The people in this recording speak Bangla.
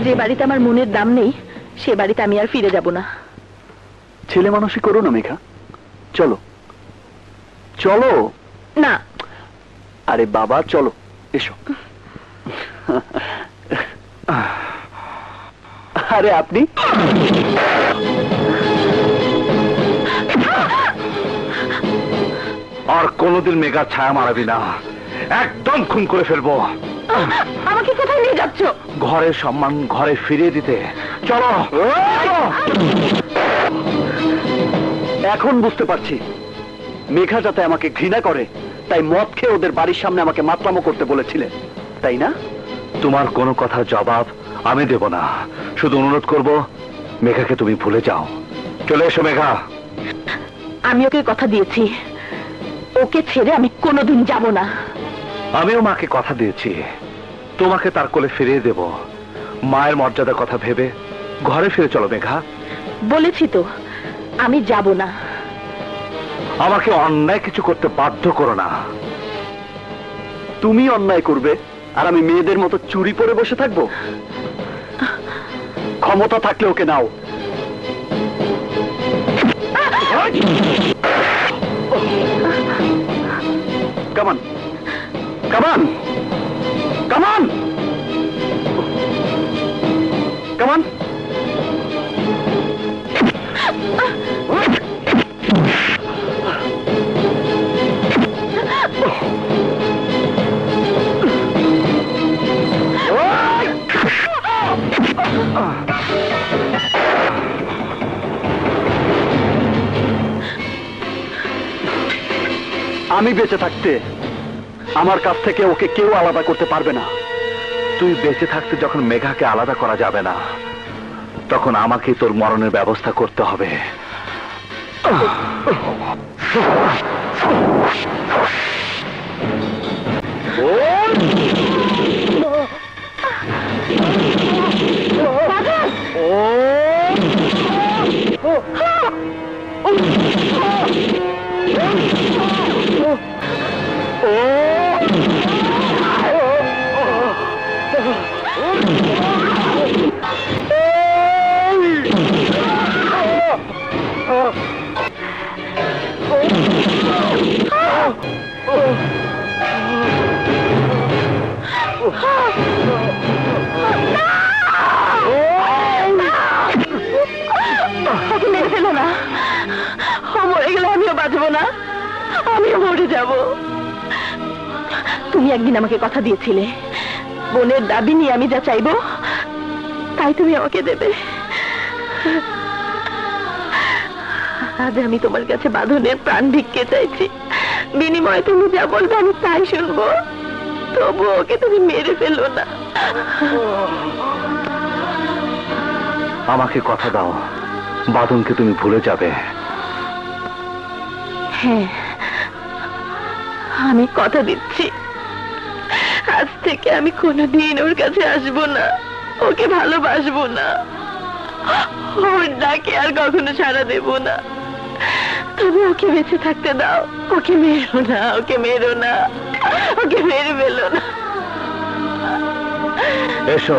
যে বাড়িতে আমার মনের দাম নেই সে বাড়িতে আমি আর ফিরে যাব না। ছেলে মানুষই করো না মেঘা, চলো চলো। না। আরে বাবা চলো, এসো। আরে আপনি আর কোনোদিন মেঘা ছায়া মারাবি না, একদম খুন করে ফেলবো। আমাকে কোথায় নিয়ে যাচ্ছ? ঘরের সম্মান ঘরে ফিরিয়ে দিতে চলো। এখন বুঝতে পারছি মেঘা যাতে আমাকে ঘৃণা করে তাই মদ খেয়ে ওদের বাড়ির সামনে আমাকে মাতলামো করতে বলেছিলে, তাই না? তোমার কোনো কথার জবাব আমি দেব না, শুধু অনুরোধ করব মেঘাকে তুমি ভুলে যাও। চলে এসো মেঘা। আমি ওকে কথা দিয়েছি, ওকে ছেড়ে আমি কোনোদিন যাব না। আমিও মাকে কথা দিয়েছি তোমাকে তার কোলে ফিরিয়ে দেব। মায়ের মর্যাদার কথা ভেবে ঘরে ফিরে চলো মেঘা। বলেছি তো আমি যাব না। আমাকে অন্যায় কিছু করতে বাধ্য করো না। তুমি অন্যায় করবে আর আমি মেয়েদের মতো চুরি পরে বসে থাকবো? ক্ষমতা থাকলে ওকে নাও। কামান কামান কামান কামান। আমি বেঁচে থাকতে আমার কাছ থেকে ওকে কেউ আলাদা করতে পারবে না। তুই বেঁচে থাকতে যখন মেঘাকে আলাদা করা যাবে না তখন আমাকে তোর মরণের ব্যবস্থা করতে হবে। ওকে মেরে ফেলো না, ও মরে গেলে আমিও বাঁচবো না, আমিও মরে যাব। তুমি একদিন আমাকে কথা দিয়েছিলে বোনের দাবি নিয়ে আমি যা চাইবো তাই তুমি আমাকে দেবে। আজ আমি তোমার কাছে বাঁধনের প্রাণ ভিক্ষে চাইছি, বিনিময়ে তুমি যা বলবে আমি তাই শুনবো, তবু ওকে তুমি মেরে ফেলো না। আমাকে কথা দাও বাঁধনকে তুমি ভুলে যাবে। হ্যাঁ আমি কথা দিচ্ছি, আজ থেকে আমি কোনোদিন ওর কাছে আসবো না, ওকে ভালোবাসবো না, ওর ডাকে আর কখনো সাড়া দেব না। তবে ওকে বেঁচে থাকতে দাও, ওকে মেরো না, ওকে মেরো না, ওকে মেরে ফেলো না। এসো।